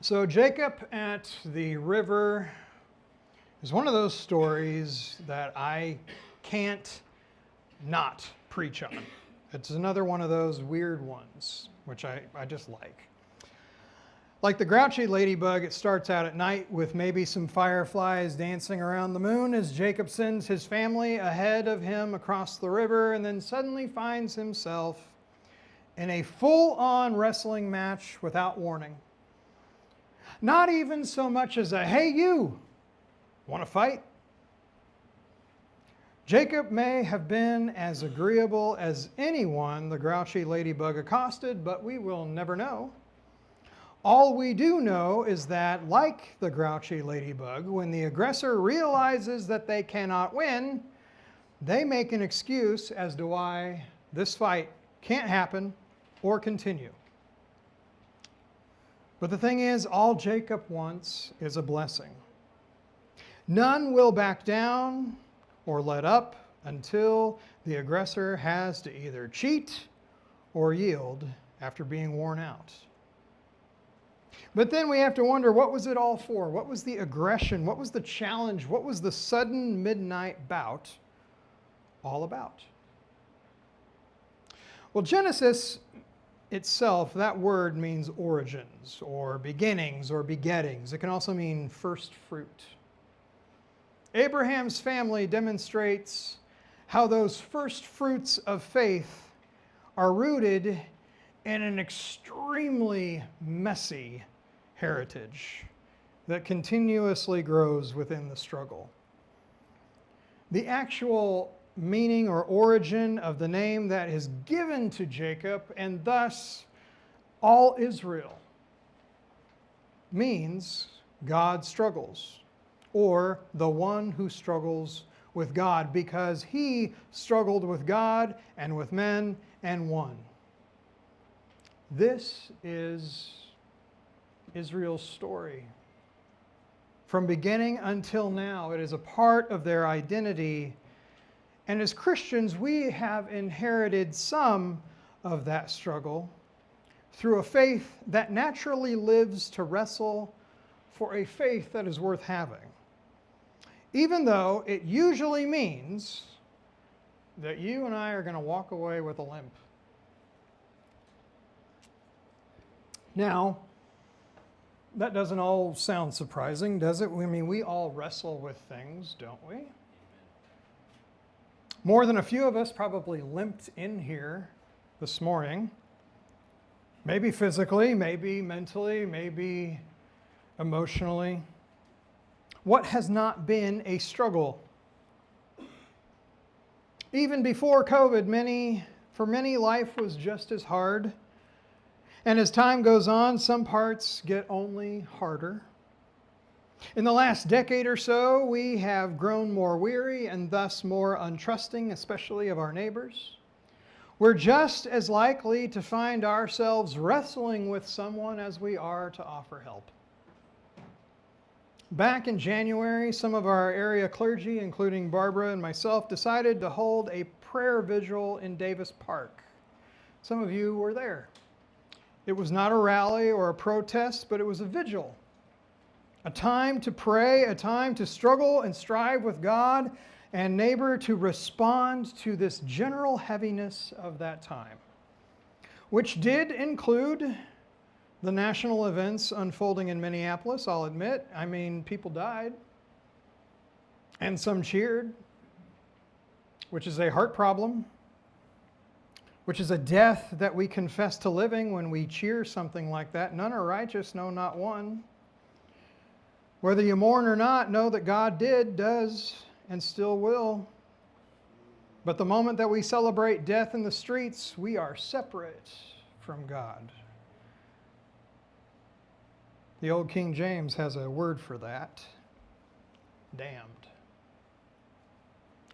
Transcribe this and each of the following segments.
So Jacob at the river is one of those stories that I can't not preach on. It's another one of those weird ones, which I just like. Like the grouchy ladybug, it starts out at night with maybe some fireflies dancing around the moon as Jacob sends his family ahead of him across the river and then suddenly finds himself in a full-on wrestling match without warning. Not even so much as a, hey you, want to fight? Jacob may have been as agreeable as anyone the grouchy ladybug accosted, but we will never know. All we do know is that, like the grouchy ladybug, when the aggressor realizes that they cannot win, they make an excuse as to why this fight can't happen or continue. But the thing is, all Jacob wants is a blessing. None will back down or let up until the aggressor has to either cheat or yield after being worn out. But then we have to wonder, what was it all for? What was the aggression? What was the challenge? What was the sudden midnight bout all about? Well, Genesis itself, that word means origins or beginnings or begettings. It can also mean first fruit. Abraham's family demonstrates how those first fruits of faith are rooted in an extremely messy heritage that continuously grows within the struggle. The actual meaning or origin of the name that is given to Jacob and thus all Israel means God struggles, or the one who struggles with God, because he struggled with God and with men and won. This is Israel's story. From beginning until now, it is a part of their identity. And as Christians, we have inherited some of that struggle through a faith that naturally lives to wrestle for a faith that is worth having, even though it usually means that you and I are going to walk away with a limp. Now, that doesn't all sound surprising, does it? I mean, we all wrestle with things, don't we? More than a few of us probably limped in here this morning. Maybe physically, maybe mentally, maybe emotionally. What has not been a struggle? Even before COVID, for many, life was just as hard. And as time goes on, some parts get only harder. In the last decade or so, we have grown more weary and thus more untrusting, especially of our neighbors. We're just as likely to find ourselves wrestling with someone as we are to offer help. Back in January, some of our area clergy, including Barbara and myself, decided to hold a prayer vigil in Davis Park. Some of you were there. It was not a rally or a protest, but it was a vigil. A time to pray, a time to struggle and strive with God and neighbor to respond to this general heaviness of that time, which did include the national events unfolding in Minneapolis, I'll admit. I mean, people died, and some cheered, which is a heart problem, which is a death that we confess to living when we cheer something like that. None are righteous, no, not one. Whether you mourn or not, know that God did, does, and still will. But the moment that we celebrate death in the streets, we are separate from God. The old King James has a word for that: damned.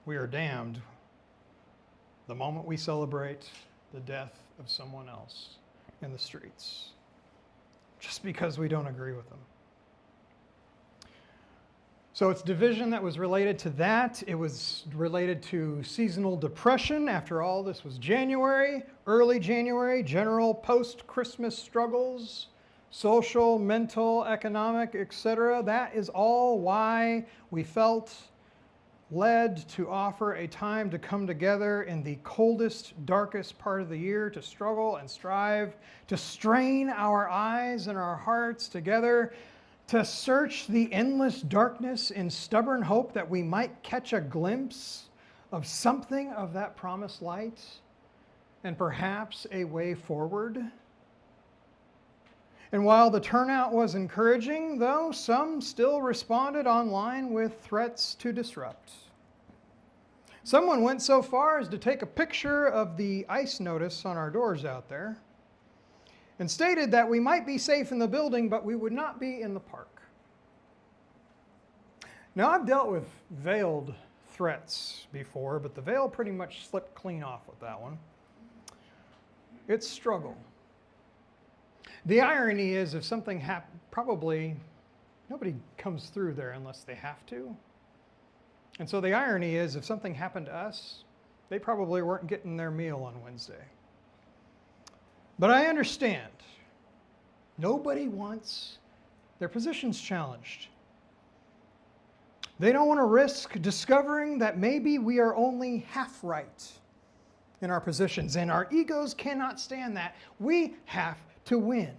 We are damned the moment we celebrate the death of someone else in the streets, just because we don't agree with them. So it's division that was related to that. It was related to seasonal depression. After all, this was January, early January, general post-Christmas struggles social, mental, economic, etc. That is all why we felt led to offer a time to come together in the coldest, darkest part of the year to struggle and strive, to strain our eyes and our hearts together, to search the endless darkness in stubborn hope that we might catch a glimpse of something of that promised light and perhaps a way forward. And while the turnout was encouraging, though, some still responded online with threats to disrupt. Someone went so far as to take a picture of the ice notice on our doors out there and stated that we might be safe in the building, but we would not be in the park. Now, I've dealt with veiled threats before, but the veil pretty much slipped clean off with that one. It's struggle. The irony is, if something happens, probably nobody comes through there unless they have to. And so the irony is, if something happened to us, they probably weren't getting their meal on Wednesday. But I understand. Nobody wants their positions challenged. They don't want to risk discovering that maybe we are only half right in our positions, and our egos cannot stand that. We have to win.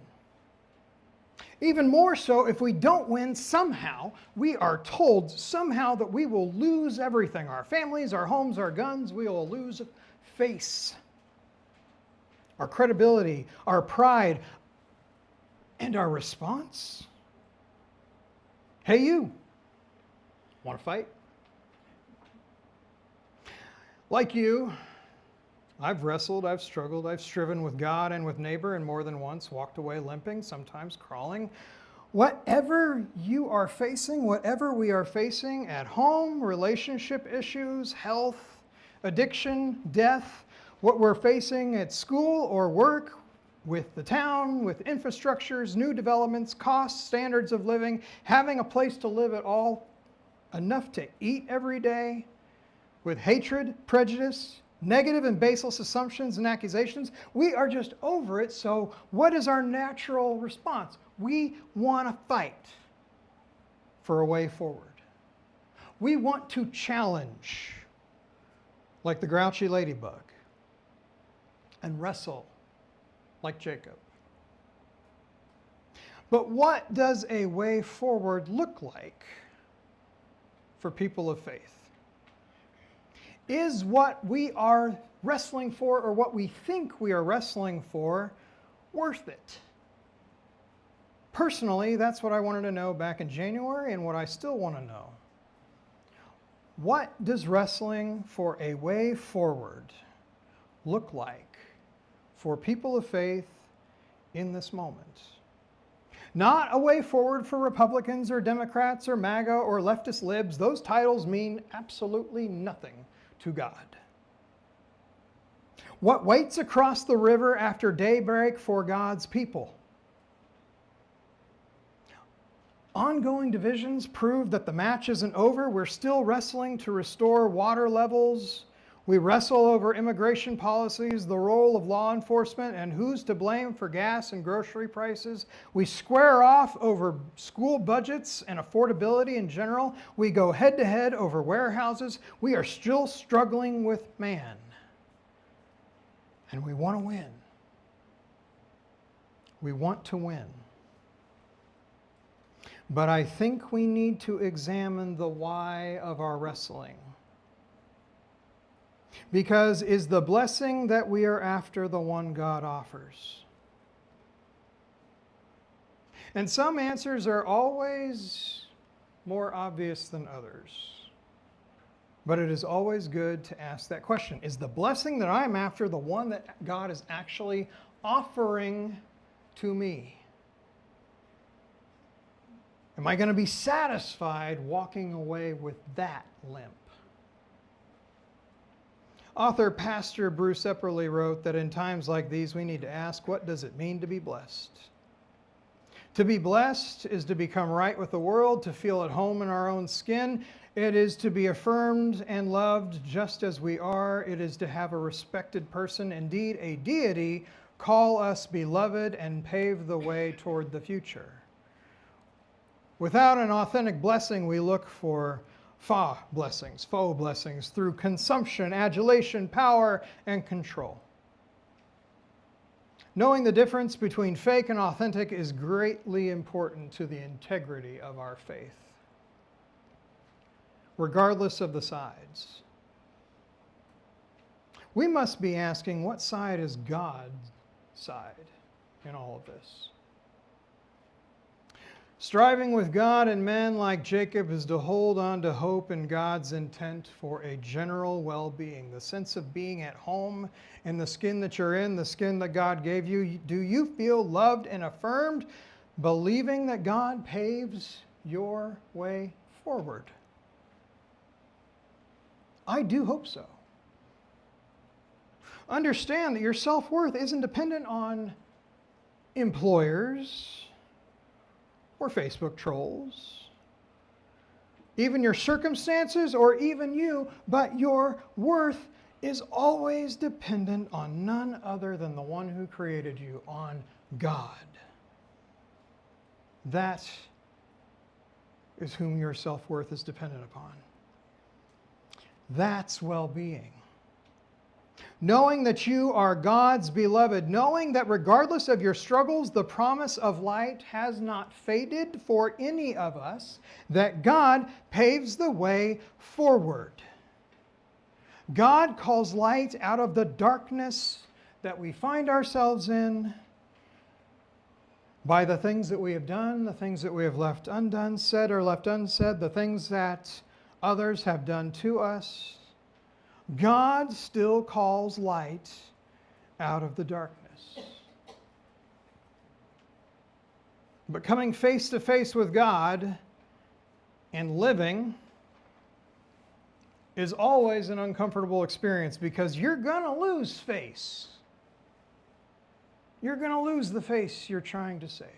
Even more so, if we don't win, somehow, we are told somehow that we will lose everything. Our families, our homes, our guns, we will lose face, our credibility, our pride, and our response. Hey, you, want to fight? Like you, I've wrestled, I've struggled, I've striven with God and with neighbor, and more than once walked away limping, sometimes crawling. Whatever you are facing, whatever we are facing at home, relationship issues, health, addiction, death, what we're facing at school or work, with the town, with infrastructures, new developments, costs, standards of living, having a place to live at all, enough to eat every day, with hatred, prejudice, negative and baseless assumptions and accusations, we are just over it. So what is our natural response? We want to fight for a way forward. We want to challenge, like the grouchy ladybug, and wrestle like Jacob. But what does a way forward look like for people of faith? Is what we are wrestling for, or what we think we are wrestling for, worth it? Personally, that's what I wanted to know back in January, and what I still want to know. What does wrestling for a way forward look like for people of faith in this moment? Not a way forward for Republicans or Democrats or MAGA or leftist libs. Those titles mean absolutely nothing to God. What waits across the river after daybreak for God's people? Ongoing divisions prove that the match isn't over. We're still wrestling to restore water levels. We wrestle over immigration policies, the role of law enforcement, and who's to blame for gas and grocery prices. We square off over school budgets and affordability in general. We go head to head over warehouses. We are still struggling with man. And we want to win. We want to win. But I think we need to examine the why of our wrestling. Because is the blessing that we are after the one God offers? And some answers are always more obvious than others. But it is always good to ask that question. Is the blessing that I'm after the one that God is actually offering to me? Am I going to be satisfied walking away with that limp? Author Pastor Bruce Epperly wrote that in times like these, we need to ask, what does it mean to be blessed? To be blessed is to become right with the world, to feel at home in our own skin. It is to be affirmed and loved just as we are. It is to have a respected person, indeed a deity, call us beloved, and pave the way toward the future. Without an authentic blessing, we look for faux blessings through consumption, adulation, power, and control. Knowing the difference between fake and authentic is greatly important to the integrity of our faith, regardless of the sides. We must be asking, what side is God's side in all of this? Striving with God and men like Jacob is to hold on to hope in God's intent for a general well-being, the sense of being at home in the skin that you're in, the skin that God gave you. Do you feel loved and affirmed, believing that God paves your way forward? I do hope so. Understand that your self-worth isn't dependent on employers or Facebook trolls, even your circumstances or even you, but your worth is always dependent on none other than the one who created you, on God. That is whom your self-worth is dependent upon. That's well-being. Knowing that you are God's beloved, knowing that regardless of your struggles, the promise of light has not faded for any of us, that God paves the way forward. God calls light out of the darkness that we find ourselves in by the things that we have done, the things that we have left undone, said or left unsaid, the things that others have done to us. God still calls light out of the darkness. But coming face to face with God and living is always an uncomfortable experience, because you're going to lose face. You're going to lose the face you're trying to save.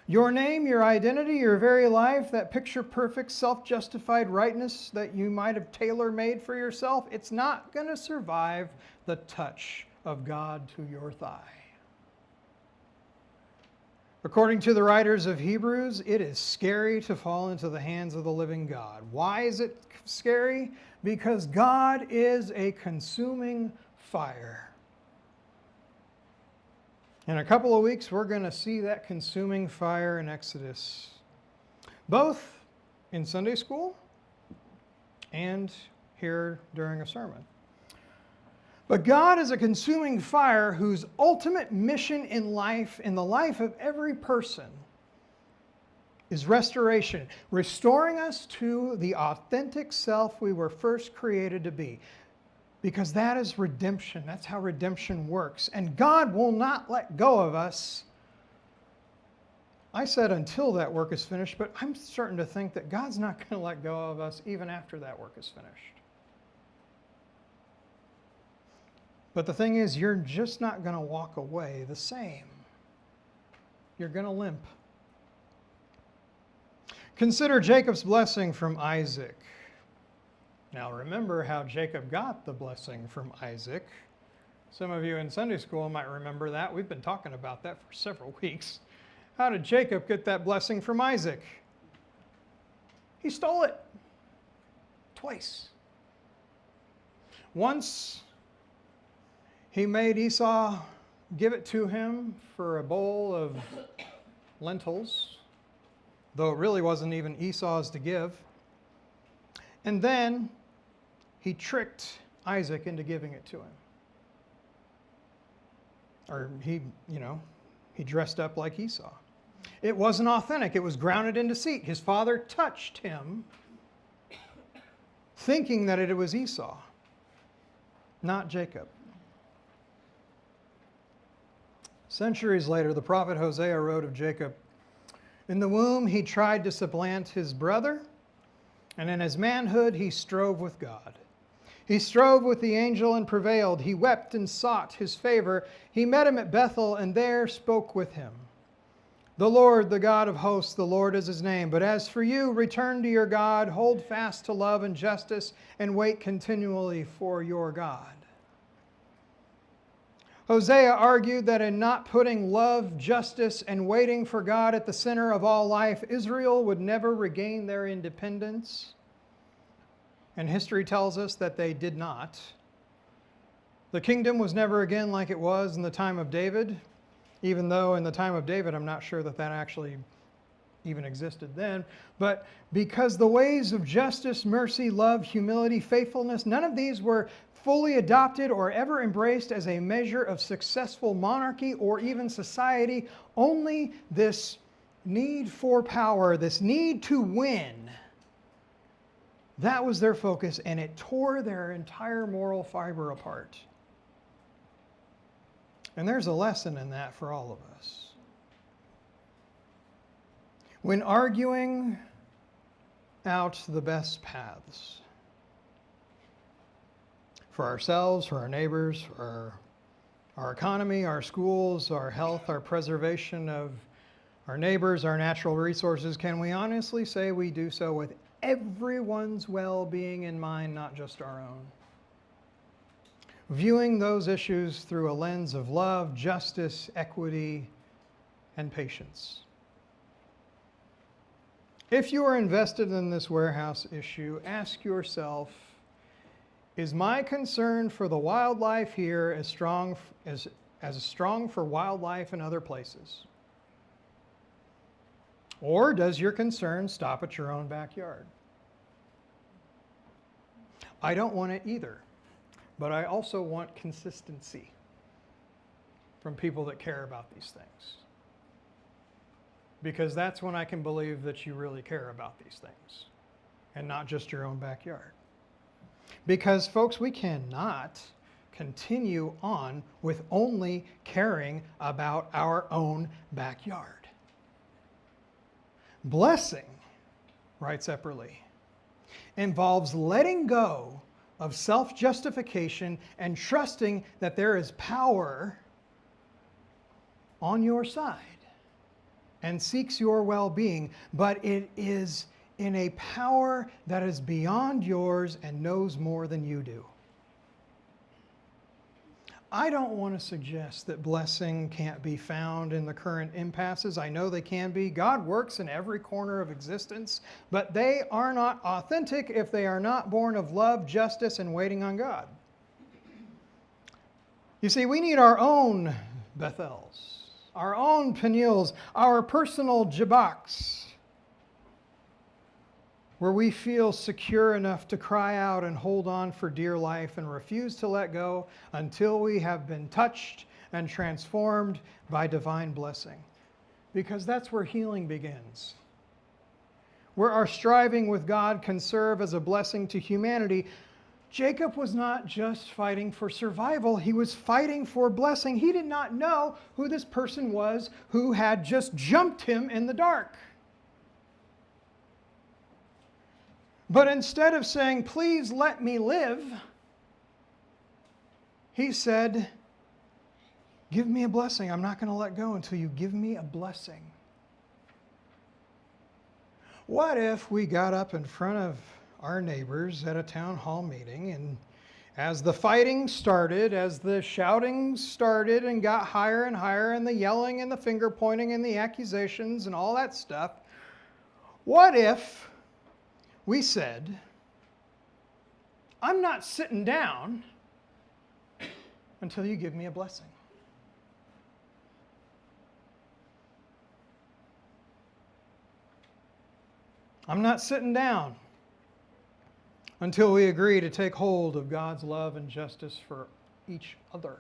Your name, your identity, your very life, that picture-perfect, self-justified rightness that you might have tailor-made for yourself, it's not going to survive the touch of God to your thigh. According to the writers of Hebrews, it is scary to fall into the hands of the living God. Why is it scary? Because God is a consuming fire. In a couple of weeks, we're going to see that consuming fire in Exodus, both in Sunday school and here during a sermon. But God is a consuming fire whose ultimate mission in life, in the life of every person, is restoration, restoring us to the authentic self we were first created to be. Because that is redemption. That's how redemption works. And God will not let go of us. I said until that work is finished, but I'm starting to think that God's not going to let go of us even after that work is finished. But the thing is, you're just not going to walk away the same. You're going to limp. Consider Jacob's blessing from Isaac. Now remember how Jacob got the blessing from Isaac. Some of you in Sunday school might remember that. We've been talking about that for several weeks. How did Jacob get that blessing from Isaac? He stole it. Twice. Once, he made Esau give it to him for a bowl of lentils, though it really wasn't even Esau's to give. And then he tricked Isaac into giving it to him. Or he dressed up like Esau. It wasn't authentic. It was grounded in deceit. His father touched him thinking that it was Esau, not Jacob. Centuries later, the prophet Hosea wrote of Jacob, "In the womb he tried to supplant his brother, and in his manhood he strove with God. He strove with the angel and prevailed. He wept and sought his favor. He met him at Bethel and there spoke with him. The Lord, the God of hosts, the Lord is his name. But as for you, return to your God, hold fast to love and justice, and wait continually for your God." Hosea argued that in not putting love, justice, and waiting for God at the center of all life, Israel would never regain their independence. And history tells us that they did not. The kingdom was never again like it was in the time of David, even though in the time of David, I'm not sure that actually even existed then. But because the ways of justice, mercy, love, humility, faithfulness, none of these were fully adopted or ever embraced as a measure of successful monarchy or even society. Only this need for power, this need to win, that was their focus, and it tore their entire moral fiber apart. And there's a lesson in that for all of us. When arguing out the best paths for ourselves, for our neighbors, for our economy, our schools, our health, our preservation of our neighbors, our natural resources, can we honestly say we do so with everyone's well-being in mind, not just our own? Viewing those issues through a lens of love, justice, equity, and patience. If you are invested in this warehouse issue, ask yourself, is my concern for the wildlife here as strong for wildlife in other places? Or does your concern stop at your own backyard? I don't want it either, but I also want consistency from people that care about these things. Because that's when I can believe that you really care about these things and not just your own backyard. Because, folks, we cannot continue on with only caring about our own backyard. Blessing, writes Epperly, involves letting go of self-justification and trusting that there is power on your side and seeks your well-being, but it is in a power that is beyond yours and knows more than you do. I don't want to suggest that blessing can't be found in the current impasses. I know they can be. God works in every corner of existence, but they are not authentic if they are not born of love, justice, and waiting on God. You see, we need our own Bethels, our own Peniels, our personal Jabboks, where we feel secure enough to cry out and hold on for dear life and refuse to let go until we have been touched and transformed by divine blessing. Because that's where healing begins. Where our striving with God can serve as a blessing to humanity. Jacob was not just fighting for survival, he was fighting for blessing. He did not know who this person was who had just jumped him in the dark. But instead of saying, please let me live, he said, give me a blessing. I'm not going to let go until you give me a blessing. What if we got up in front of our neighbors at a town hall meeting, and as the fighting started, as the shouting started and got higher and higher, and the yelling and the finger pointing and the accusations and all that stuff, what if we said, I'm not sitting down until you give me a blessing. I'm not sitting down until we agree to take hold of God's love and justice for each other.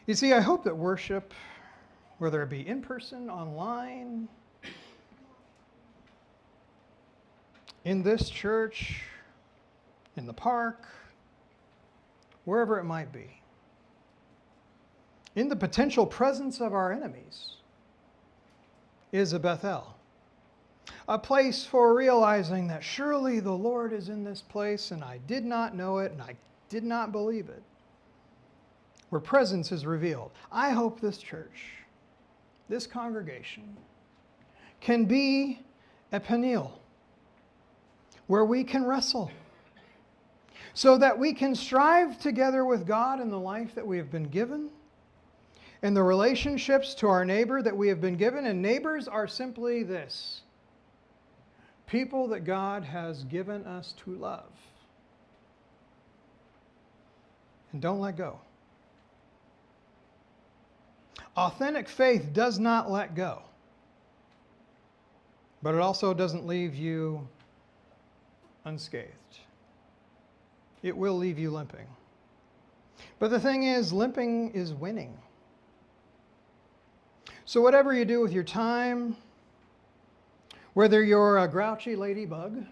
You see, I hope that worship, whether it be in person, online, in this church, in the park, wherever it might be, in the potential presence of our enemies, is a Bethel. A place for realizing that surely the Lord is in this place and I did not know it and I did not believe it. Where presence is revealed. I hope this church, this congregation, can be a Peniel where we can wrestle so that we can strive together with God in the life that we have been given, and the relationships to our neighbor that we have been given. And neighbors are simply this: people that God has given us to love. And don't let go. Authentic faith does not let go, but it also doesn't leave you unscathed. It will leave you limping. But the thing is, limping is winning. So whatever you do with your time, whether you're a grouchy ladybug,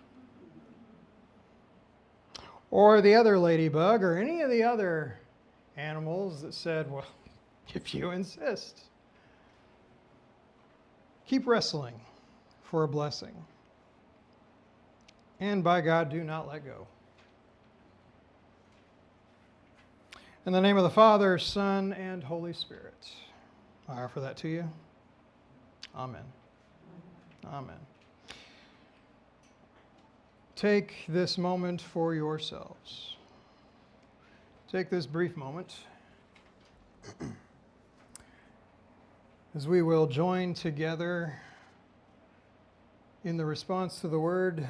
or the other ladybug, or any of the other animals that said, well, if you insist, keep wrestling for a blessing. And by God, do not let go. In the name of the Father, Son, and Holy Spirit, I offer that to you. Amen. Amen. Take this moment for yourselves. Take this brief moment as we will join together in the response to the Word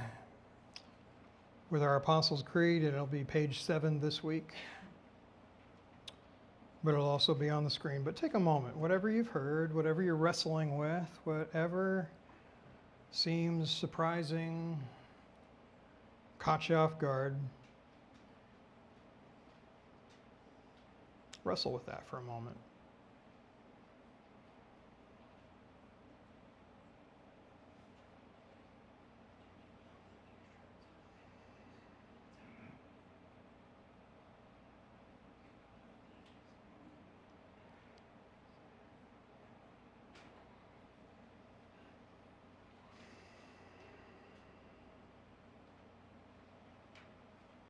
with our Apostles' Creed. It'll be page 7 this week, but it'll also be on the screen. But take a moment, whatever you've heard, whatever you're wrestling with, whatever seems surprising, caught you off guard, wrestle with that for a moment.